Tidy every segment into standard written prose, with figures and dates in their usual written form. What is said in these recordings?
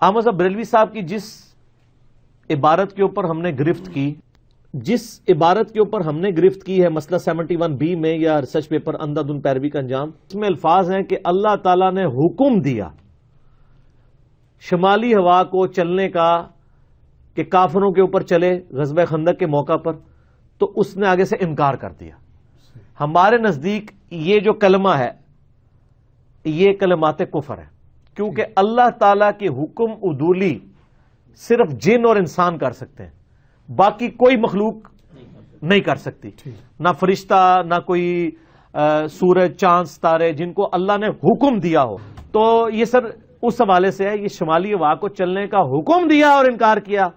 احمد صاحب بریلوی صاحب کی جس عبارت کے اوپر ہم نے گرفت کی ہے مسئلہ 71B میں یا ریسرچ پیپر اندھا دھند پیروی کا انجام، اس میں الفاظ ہیں کہ اللہ تعالیٰ نے حکم دیا شمالی ہوا کو چلنے کا کہ کافروں کے اوپر چلے غزوہ خندق کے موقع پر، تو اس نے آگے سے انکار کر دیا۔ ہمارے نزدیک یہ جو کلمہ ہے یہ کلمات کفر ہے، کیونکہ اللہ تعالیٰ کی حکم عدولی صرف جن اور انسان کر سکتے ہیں، باقی کوئی مخلوق نہیں کر سکتی، نہ فرشتہ، نہ کوئی سورج چاند ستارے جن کو اللہ نے حکم دیا ہو۔ تو یہ سر اس حوالے سے ہے، یہ شمالی ہوا کو چلنے کا حکم دیا اور انکار کیا،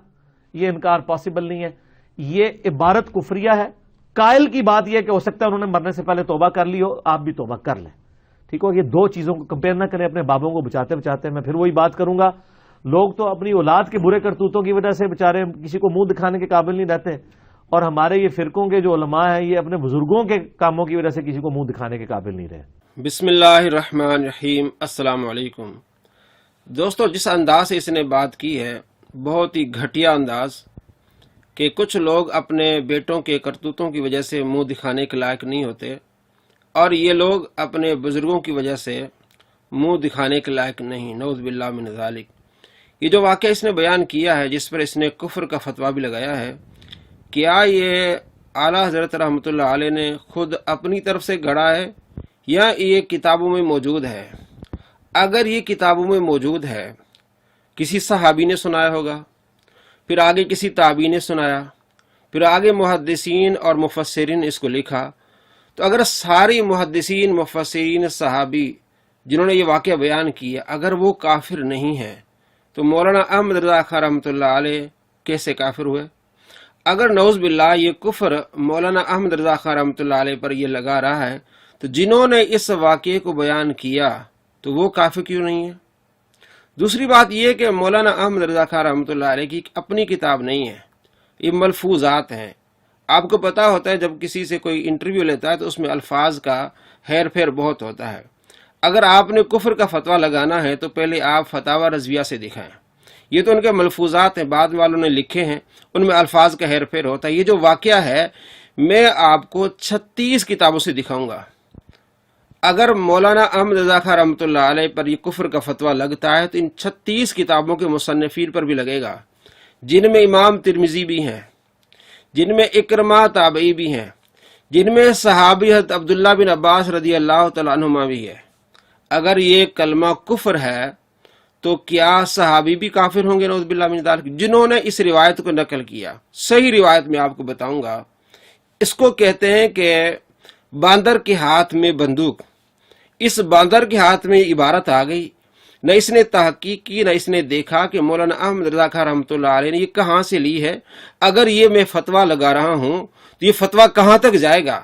یہ انکار پاسبل نہیں ہے، یہ عبارت کفریہ ہے۔ قائل کی بات یہ ہے کہ ہو سکتا ہے انہوں نے مرنے سے پہلے توبہ کر لی ہو، آپ بھی توبہ کر لیں، ٹھیک ہو۔ یہ دو چیزوں کو کمپیئر نہ کریں اپنے بابوں کو بچاتے بچاتے۔ میں پھر وہی بات کروں گا، لوگ تو اپنی اولاد کے برے کرتوتوں کی وجہ سے بےچارے کسی کو منہ دکھانے کے قابل نہیں رہتے، اور ہمارے یہ فرقوں کے جو علماء ہیں یہ اپنے بزرگوں کے کاموں کی وجہ سے کسی کو منہ دکھانے کے قابل نہیں رہے۔ بسم اللہ الرحمن الرحیم۔ السلام علیکم دوستو، جس انداز سے اس نے بات کی ہے بہت ہی گھٹیا انداز، کہ کچھ لوگ اپنے بیٹوں کے کرتوتوں کی وجہ سے منہ دکھانے کے لائق نہیں ہوتے، اور یہ لوگ اپنے بزرگوں کی وجہ سے منہ دکھانے کے لائق نہیں، نعوذ باللہ من ذالک۔ یہ جو واقعہ اس نے بیان کیا ہے، جس پر اس نے کفر کا فتویٰ بھی لگایا ہے، کیا یہ اعلیٰ حضرت رحمۃ اللہ علیہ نے خود اپنی طرف سے گھڑا ہے یا یہ کتابوں میں موجود ہے؟ اگر یہ کتابوں میں موجود ہے، کسی صحابی نے سنایا ہوگا، پھر آگے کسی تابعی نے سنایا، پھر آگے محدثین اور مفسرین نے اس کو لکھا، تو اگر ساری محدثین، مفسرین، صحابی جنہوں نے یہ واقعہ بیان کیا اگر وہ کافر نہیں ہیں، تو مولانا احمد رضا خان رحمۃ اللہ علیہ کیسے کافر ہوئے؟ اگر نعوذ باللہ یہ کفر مولانا احمد رضا خان رحمۃ اللہ علیہ پر یہ لگا رہا ہے، تو جنہوں نے اس واقعے کو بیان کیا تو وہ کافر کیوں نہیں ہے؟ دوسری بات یہ کہ مولانا احمد رضا خان رحمۃ اللہ علیہ کی اپنی کتاب نہیں ہے، یہ ملفوظات ہیں۔ آپ کو پتا ہوتا ہے جب کسی سے کوئی انٹرویو لیتا ہے تو اس میں الفاظ کا ہیر پھیر بہت ہوتا ہے۔ اگر آپ نے کفر کا فتویٰ لگانا ہے تو پہلے آپ فتاوی رضویہ سے دکھائیں، یہ تو ان کے ملفوظات ہیں، بعد والوں نے لکھے ہیں، ان میں الفاظ کا ہیر پھیر ہوتا ہے۔ یہ جو واقعہ ہے میں آپ کو 36 کتابوں سے دکھاؤں گا۔ اگر مولانا احمد رضا خان رحمۃ اللہ علیہ پر یہ کفر کا فتویٰ لگتا ہے تو ان 36 کتابوں کے مصنفین پر بھی لگے گا، جن میں امام ترمذی بھی ہیں، جن میں اکرمہ تابعی بھی ہیں، جن میں صحابی حضرت عبداللہ بن عباس رضی اللہ تعالیٰ عنہما بھی ہے۔ اگر یہ کلمہ کفر ہے تو کیا صحابی بھی کافر ہوں گے؟ نعوذ باللہ من ذالک۔ جنہوں نے اس روایت کو نقل کیا، صحیح روایت میں آپ کو بتاؤں گا، اس کو کہتے ہیں کہ باندر کے ہاتھ میں بندوق۔ اس باندر کے ہاتھ میں عبارت آ گئی، نہ اس نے تحقیق کی، نہ اس نے دیکھا کہ مولانا احمد رضا خان رحمۃ اللہ علیہ نے یہ کہاں سے لی ہے۔ اگر یہ میں فتویٰ لگا رہا ہوں تو یہ فتویٰ کہاں تک جائے گا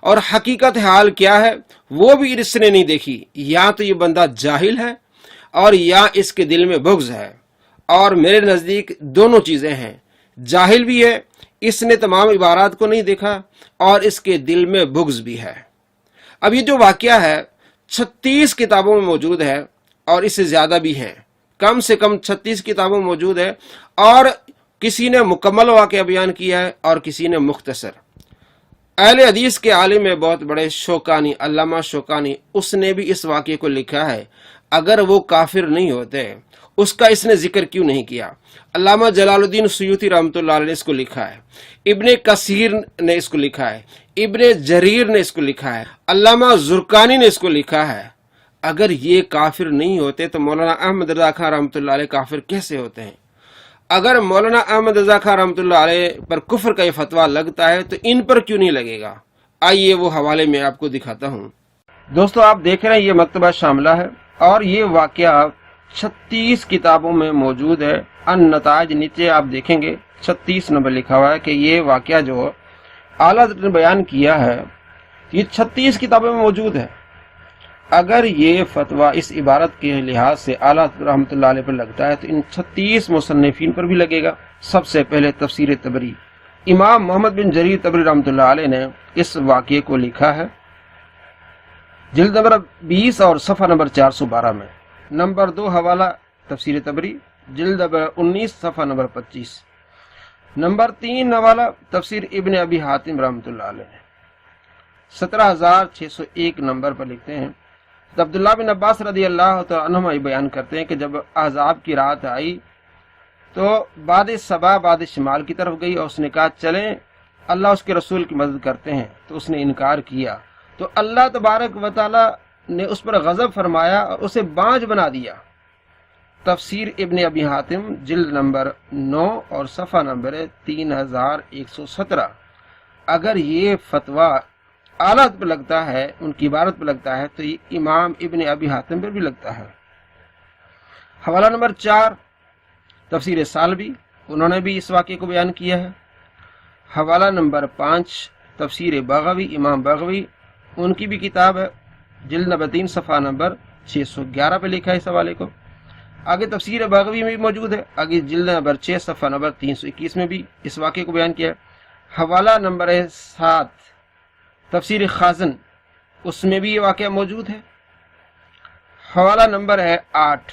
اور حقیقت حال کیا ہے وہ بھی اس نے نہیں دیکھی۔ یا تو یہ بندہ جاہل ہے اور یا اس کے دل میں بغض ہے، اور میرے نزدیک دونوں چیزیں ہیں، جاہل بھی ہے، اس نے تمام عبارات کو نہیں دیکھا، اور اس کے دل میں بغض بھی ہے۔ اب یہ جو واقعہ ہے 36 کتابوں میں موجود ہے، اور اس سے زیادہ بھی ہیں، کم سے کم 36 کتابوں میں موجود ہے، اور کسی نے مکمل واقعہ بیان کیا ہے اور کسی نے مختصر۔ اہل حدیث کے عالم میں بہت بڑے شوکانی، علامہ شوکانی، اس نے بھی اس واقعے کو لکھا ہے۔ اگر وہ کافر نہیں ہوتے اس کا اس نے ذکر کیوں نہیں کیا؟ علامہ جلال الدین سیوطی رحمۃ اللہ علیہ نے اس کو لکھا ہے، ابن کثیر نے اس کو لکھا ہے، ابن جریر نے اس کو لکھا ہے، علامہ زرقانی نے اس کو لکھا ہے۔ اگر یہ کافر نہیں ہوتے تو مولانا احمد رضا خان رحمۃ اللہ علیہ کافر کیسے ہوتے ہیں؟ اگر مولانا احمد رضا خان رحمۃ اللہ علیہ پر کفر کا یہ فتویٰ لگتا ہے تو ان پر کیوں نہیں لگے گا؟ آئیے وہ حوالے میں آپ کو دکھاتا ہوں۔ دوستو آپ دیکھ رہے ہیں یہ مکتبہ شاملہ ہے، اور یہ واقعہ 36 کتابوں میں موجود ہے۔ النتائج نیچے آپ دیکھیں گے 36 نمبر لکھا ہوا ہے کہ یہ واقعہ جو اعلیٰ حضرت نے بیان کیا ہے یہ 36 کتابوں میں موجود ہے۔ اگر یہ فتویٰ اس عبارت کے لحاظ سے اعلیٰ رحمۃ اللہ علیہ پر لگتا ہے تو ان 36 مصنفین پر بھی لگے گا۔ سب سے پہلے تفسیر طبری، امام محمد بن جریر طبری رحمۃ اللہ علیہ نے اس واقعے کو لکھا ہے جلد نمبر 20 اور صفحہ نمبر 412 میں۔ نمبر 2 حوالہ تفسیر طبری، جلد نمبر 19 صفحہ نمبر 25۔ نمبر 3 حوالہ تفسیر ابن ابی حاتم رحمۃ اللہ علیہ 17601 نمبر پر لکھتے ہیں، عبداللہ بن عباس رضی اللہ تعالیٰ عنہما یہ بیان کرتے ہیں کہ جب احزاب کی رات آئی تو باد صبا باد شمال کی طرف گئی اور اس نے کہا چلیں اللہ اس کے رسول کی مدد کرتے ہیں، تو اس نے انکار کیا تو اللہ تبارک و تعالی نے اس پر غضب فرمایا اور اسے بانجھ بنا دیا۔ تفسیر ابن ابی حاتم جلد نمبر 9 اور صفحہ نمبر 3117۔ اگر یہ فتویٰ اعلیٰ پر لگتا ہے، ان کی عبارت پر لگتا ہے، تو یہ امام ابن ابی حاتم پر بھی لگتا ہے۔ حوالہ نمبر 4 تفسیر سالبی، انہوں نے بھی اس واقعے کو بیان کیا ہے۔ حوالہ نمبر 5 تفسیر بغوی، امام بغوی، ان کی بھی کتاب ہے، جلد نمبر 3 صفحہ نمبر 611 پہ لکھا ہے اس حوالے کو۔ آگے تفسیر بغوی میں بھی موجود ہے، آگے جلد نمبر 6 صفحہ نمبر 321 میں بھی اس واقعے کو بیان کیا ہے۔ حوالہ نمبر 7 تفسیر خازن، اس میں بھی یہ واقعہ موجود ہے۔ حوالہ نمبر 8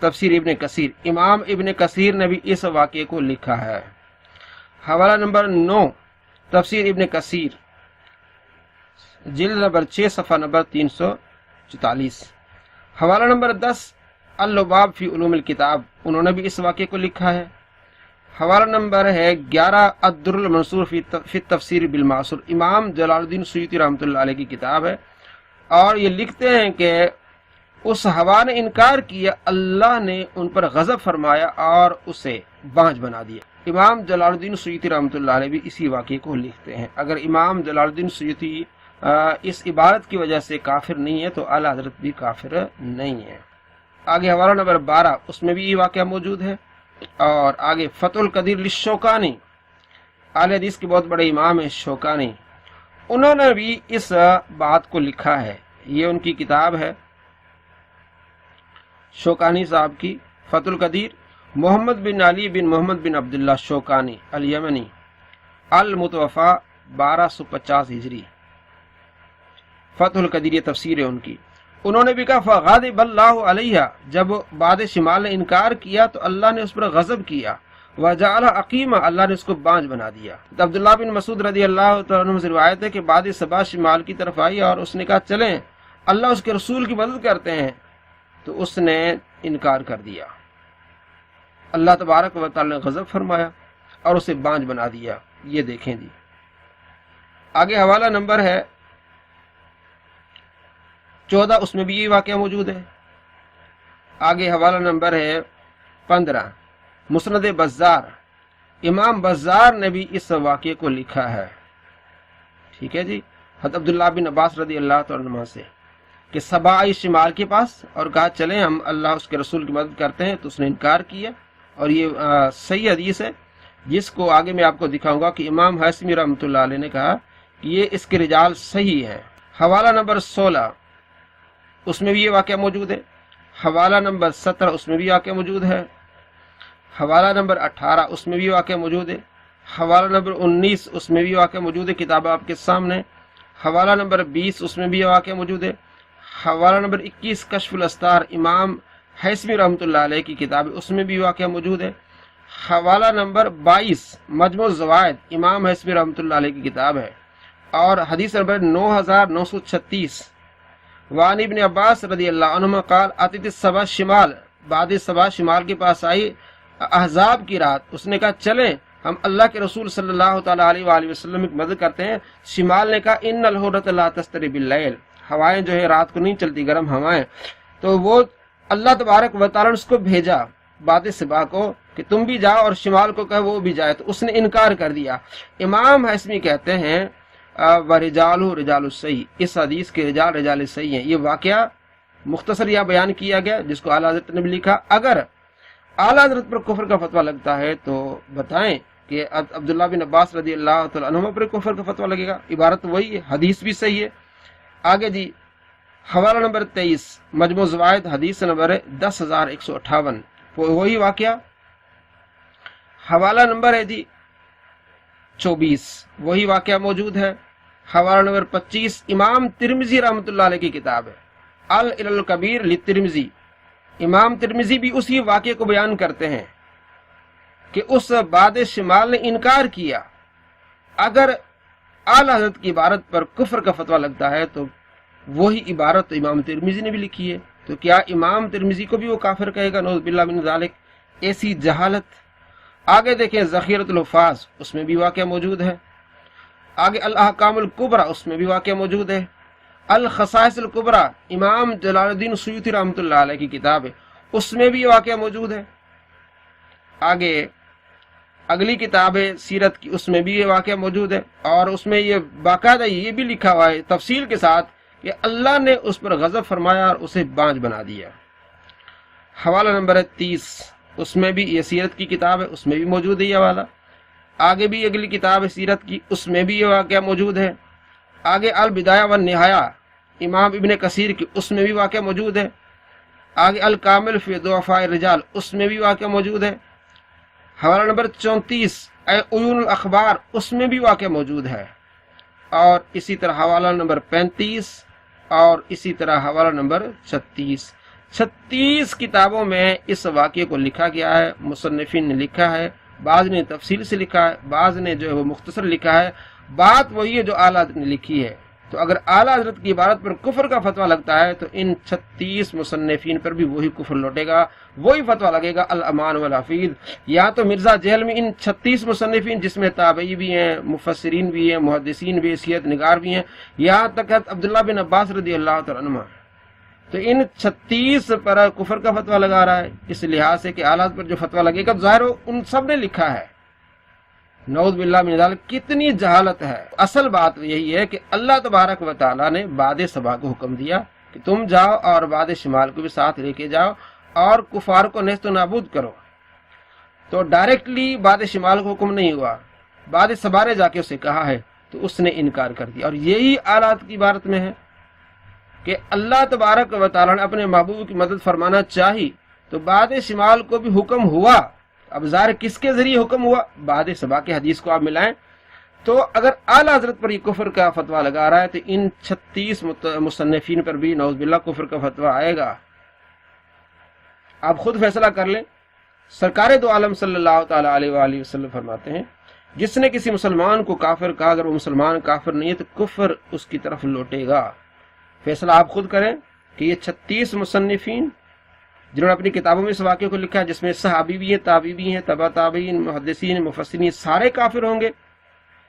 تفسیر ابن کثیر، امام ابن کثیر نے بھی اس واقعے کو لکھا ہے۔ حوالہ نمبر 9 تفسیر ابن کثیر، جلد نمبر 6 صفحہ نمبر 344۔ حوالہ نمبر 10 اللباب فی علوم الکتاب، انہوں نے بھی اس واقعے کو لکھا ہے۔ حوالہ نمبر 11 الدر المنصور فی تفسیر بالمعصور، امام جلال الدین سیوطی رحمۃ اللہ علیہ کی کتاب ہے، اور یہ لکھتے ہیں کہ اس ہوا نے انکار کیا، اللہ نے ان پر غضب فرمایا اور اسے بانجھ بنا دیا۔ امام جلال الدین سیوطی رحمۃ اللہ علیہ بھی اسی واقعے کو لکھتے ہیں۔ اگر امام جلال الدین سیوطی اس عبارت کی وجہ سے کافر نہیں ہے تو اعلیٰ حضرت بھی کافر نہیں ہے۔ آگے حوالہ نمبر 12، اس میں بھی یہ واقعہ موجود ہے۔ اور آگے فتح القدیر للشوکانی، اہل حدیث کے بہت بڑے امام ہیں شوکانی، انہوں نے بھی اس بات کو لکھا ہے، یہ ان کی کتاب ہے شوکانی صاحب کی، فتح القدیر، محمد بن علی بن محمد بن عبداللہ شوکانی الیمنی، المتوفا 1250 ہجری، فتح القدیر یہ تفسیر ہے ان کی۔ انہوں نے بھی کہا فغاضب اللہ علیہ، جب باد شمال نے انکار کیا تو اللہ نے اس پر غضب کیا، وجعل عقیمہ، اللہ نے اس کو بانجھ بنا دیا۔ عبداللہ بن مسعود رضی اللہ تعالیٰ عنہ سے روایت ہے کہ باد صبا شمال کی طرف آئی اور اس نے کہا چلیں اللہ اس کے رسول کی مدد کرتے ہیں، تو اس نے انکار کر دیا، اللہ تبارک و تعالی نے غضب فرمایا اور اسے بانجھ بنا دیا۔ یہ دیکھیں جی، آگے حوالہ نمبر ہے 14، اس میں بھی یہ واقعہ موجود ہے۔ آگے حوالہ نمبر ہے 15 مسند بزار، امام بزار نے بھی اس واقعے کو لکھا ہے، ٹھیک ہے جی، حضرت عبداللہ بن عباس رضی اللہ تعالیٰ عنہ سے کہ صبا آئی شمال کے پاس اور کہا چلیں ہم اللہ اس کے رسول کی مدد کرتے ہیں، تو اس نے انکار کیا، اور یہ صحیح حدیث ہے جس کو آگے میں آپ کو دکھاؤں گا کہ امام حاسمی رحمۃ اللہ علیہ نے کہا کہ یہ اس کے رجال صحیح ہے۔ حوالہ نمبر 16 اس میں بھی یہ واقعہ موجود ہے۔ حوالہ نمبر 17 اس میں بھی واقعہ موجود ہے۔ حوالہ نمبر 18 اس میں بھی واقعہ موجود ہے۔ حوالہ نمبر 19 اس میں بھی واقعہ موجود ہے، کتاب آپ کے سامنے۔ حوالہ نمبر 20 اس میں بھی واقعہ موجود ہے۔ حوالہ نمبر 21 کشف الاستار، امام حیثمی رحمۃ اللہ علیہ کی کتاب ہے، اس میں بھی واقعہ موجود ہے۔ حوالہ نمبر 22 مجموع الزوائد، امام حیثمی رحمۃ اللہ علیہ کی کتاب ہے، اور حدیث نمبر 9936 وعن ابن عباس رضی اللہ عنہما قال اتت الصبا شمال، بعد صبا شمال کے پاس آئی احزاب کی رات، اس نے کہا چلیں ہم اللہ کے رسول صلی اللہ تعالیٰ علیہ وآلہ وسلم کی مدد کرتے ہیں۔ شمال نے کہا ان الحرۃ لا تستری باللیل، ہوائیں جو ہے رات کو نہیں چلتی، گرم ہوائیں، تو وہ اللہ تبارک و تعالیٰ نے اس کو بھیجا باد صبا کو کہ تم بھی جاؤ، اور شمال کو کہا وہ بھی جائے، تو اس نے انکار کر دیا۔ امام حسمی کہتے ہیں وَرِجَالُهُ رِجَالُ الصحیح، اس حدیث کے رجال رجال صحیح ہیں۔ یہ واقعہ مختصر یا بیان کیا گیا جس کو اعلیٰ حضرت نے بھی لکھا۔ اگر اعلیٰ حضرت پر کفر کا فتویٰ لگتا ہے تو بتائیں کہ عبداللہ بن عباس رضی اللہ تعالیٰ عنہ پر کفر کا فتویٰ لگے گا، عبارت وہی ہے، حدیث بھی صحیح ہے۔ آگے جی حوالہ نمبر 23 مجموع زوائد، حدیث نمبر 10158، وہی واقعہ۔ حوالہ نمبر ہے جی 24، وہی واقعہ موجود ہے۔ حوالہ نمبر 25 امام ترمذی رحمۃ اللہ علیہ کی کتاب ہے العلل الکبیر للترمذی، امام ترمذی بھی اسی واقعے کو بیان کرتے ہیں کہ اس باد شمال نے انکار کیا. اگر اعلی حضرت کی عبارت پر کفر کا فتویٰ لگتا ہے تو وہی عبارت تو امام ترمذی نے بھی لکھی ہے، تو کیا امام ترمذی کو بھی وہ کافر کہے گا؟ نعوذ باللہ من ذالک. ایسی جہالت. آگے دیکھیں ذخیرۃ الحفاظ، اس میں بھی واقعہ موجود ہے. آگے الاحکام الکبریٰ، اس میں بھی واقعہ موجود ہے. الخصائص الکبریٰ، امام جلال الدین سیوطی رحمۃ اللہ علیہ کی کتاب ہے، اس میں بھی یہ واقعہ موجود ہے. آگے اگلی کتاب ہے سیرت کی، اس میں بھی یہ واقعہ موجود ہے، اور اس میں یہ باقاعدہ یہ بھی لکھا ہوا ہے تفصیل کے ساتھ کہ اللہ نے اس پر غضب فرمایا اور اسے بانج بنا دیا. حوالہ نمبر 30، اس میں بھی یہ سیرت کی کتاب ہے، اس میں بھی موجود ہے یہ حوالہ. آگے بھی اگلی کتاب ہے سیرت کی، اس میں بھی یہ واقعہ موجود ہے. آگے البدایہ والنہایہ امام ابن کثیر کی، اس میں بھی واقعہ موجود ہے. آگے الکامل فی ضعفاء الرجال، اس میں بھی واقعہ موجود ہے. حوالہ نمبر 34 عیون الاخبار، اس میں بھی واقعہ موجود ہے. اور اسی طرح حوالہ نمبر 35 اور اسی طرح حوالہ نمبر 36 کتابوں میں اس واقعے کو لکھا گیا ہے. مصنفین نے لکھا ہے، بعض نے تفصیل سے لکھا ہے، بعض نے جو ہے وہ مختصر لکھا ہے. بات وہی ہے جو اعلیٰ حضرت نے لکھی ہے. تو اگر اعلیٰ حضرت کی عبارت پر کفر کا فتویٰ لگتا ہے تو ان 36 مصنفین پر بھی وہی کفر لوٹے گا، وہی فتویٰ لگے گا الامان والحفیظ. یا تو مرزا جہلمی ان 36 مصنفین جس میں تابعی بھی ہیں، مفسرین بھی ہیں، محدثین بھی، سیرت نگار بھی ہیں، یہاں تک عبداللہ بن عباس رضی اللہ تعالیٰ عنہ، تو ان 36 پر کفر کا فتویٰ لگا رہا ہے. اس لحاظ سے کہ اعلیٰ حضرت پر جو فتویٰ لگے گا ظاہر ہو ان سب نے لکھا ہے. نعوذ باللہ من ذالک، کتنی جہالت ہے. اصل بات یہی ہے کہ اللہ تبارک و تعالیٰ نے باد صبا کو حکم دیا کہ تم جاؤ اور باد شمال کو بھی ساتھ لے کے جاؤ اور کفار کو نیست و نابود کرو. تو ڈائریکٹلی باد شمال کو حکم نہیں ہوا، باد صبا نے جا کے اسے کہا ہے تو اس نے انکار کر دیا. اور یہی آلات کی عبارت میں ہے کہ اللہ تبارک و تعالیٰ نے اپنے محبوب کی مدد فرمانا چاہی تو باد شمال کو بھی حکم ہوا. اب ظاہر کس کے ذریعے حکم ہوا؟ باد صبا کے حدیث کو آپ ملائیں تو اگر اعلیٰ حضرت پر یہ کفر کا فتویٰ لگا رہا ہے تو ان 36 مصنفین پر بھی نعوذ باللہ کفر کا فتویٰ آئے گا. آپ خود فیصلہ کر لیں. سرکار دو عالم صلی اللہ تعالیٰ علیہ وآلہ وسلم فرماتے ہیں جس نے کسی مسلمان کو کافر کہا اگر وہ مسلمان کافر نہیں ہے تو کفر اس کی طرف لوٹے گا. فیصلہ آپ خود کریں کہ یہ 36 مصنفین جنہوں نے اپنی کتابوں میں اس واقعے کو لکھا ہے جس میں صحابی بھی ہیں، تابعی بھی ہیں، تبع تابعین، محدثین، مفسرین، سارے کافر ہوں گے،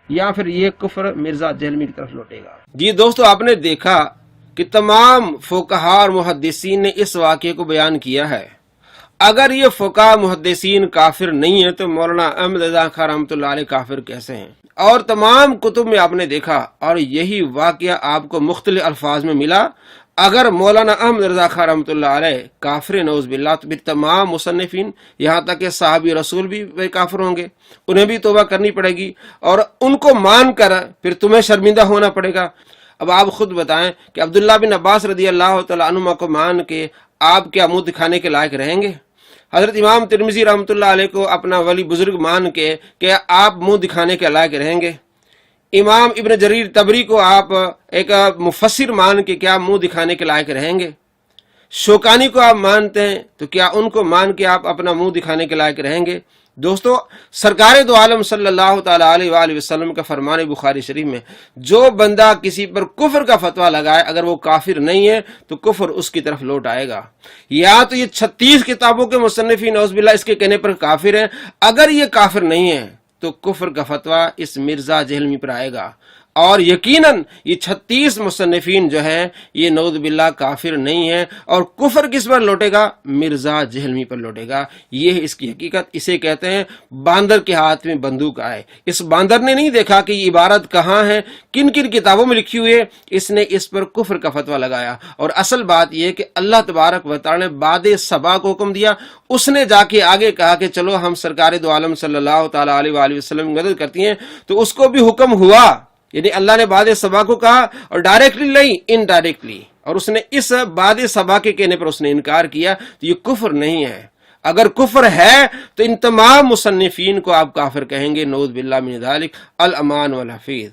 یا پھر یہ کفر مرزا جہلمی کی طرف لوٹے گا. جی دوستو، آپ نے دیکھا کہ تمام فقہاء اور محدثین نے اس واقعے کو بیان کیا ہے. اگر یہ فقہاء محدثین کافر نہیں ہیں تو مولانا احمد رضا خان رحمۃ اللہ علیہ کافر کیسے ہیں؟ اور تمام کتب میں آپ نے دیکھا اور یہی واقعہ آپ کو مختلف الفاظ میں ملا. اگر مولانا احمد رضا خان رحمۃ اللہ علیہ کافر نعوذ باللہ تو پھر تمام مصنفین یہاں تک کہ صحابی رسول بھی کافر ہوں گے، انہیں بھی توبہ کرنی پڑے گی اور ان کو مان کر پھر تمہیں شرمندہ ہونا پڑے گا. اب آپ خود بتائیں کہ عبداللہ بن عباس رضی اللہ تعالیٰ عنہما کو مان کے آپ کیا منہ دکھانے کے لائق رہیں گے؟ حضرت امام ترمذی رحمۃ اللہ علیہ کو اپنا ولی بزرگ مان کے کیا آپ منہ دکھانے کے لائق رہیں گے؟ امام ابن جریر طبری کو آپ ایک مفسر مان کے کیا منہ دکھانے کے لائق رہیں گے؟ شوکانی کو آپ مانتے ہیں تو کیا ان کو مان کے آپ اپنا منہ دکھانے کے لائق رہیں گے؟ دوستو، سرکار دو عالم صلی اللہ تعالیٰ علیہ وآلہ وسلم کا فرمان بخاری شریف میں جو بندہ کسی پر کفر کا فتویٰ لگائے اگر وہ کافر نہیں ہے تو کفر اس کی طرف لوٹ آئے گا. یا تو یہ 36 کتابوں کے مصنفین نعوذ باللہ اس کے کہنے پر کافر ہیں، اگر یہ کافر نہیں ہے تو کفر کا فتویٰ اس مرزا جہلمی پر آئے گا. اور یقیناً یہ 36 مصنفین جو ہیں یہ نعوذ باللہ کافر نہیں ہیں، اور کفر کس پر لوٹے گا؟ مرزا جہلمی پر لوٹے گا. یہ ہے اس کی حقیقت. اسے کہتے ہیں باندر کے ہاتھ میں بندوق آئے. اس باندر نے نہیں دیکھا کہ یہ عبارت کہاں ہے، کن کن کتابوں میں لکھی ہوئی ہے، اس نے اس پر کفر کا فتویٰ لگایا. اور اصل بات یہ ہے کہ اللہ تبارک و تعالی نے باد صبا کو حکم دیا، اس نے جا کے آگے کہا کہ چلو ہم سرکار دو عالم صلی اللہ تعالیٰ علیہ وآلہ وسلم کی مدد کرتی ہیں، تو اس کو بھی حکم ہوا. یعنی اللہ نے باد صبا کو کہا اور ڈائریکٹلی نہیں، انڈائریکٹلی، اور اس نے اس باد صبا کے کہنے پر اس نے انکار کیا. تو یہ کفر نہیں ہے. اگر کفر ہے تو ان تمام مصنفین کو آپ کافر کہیں گے. نعوذ باللہ من ذالک. الامان والحفیظ.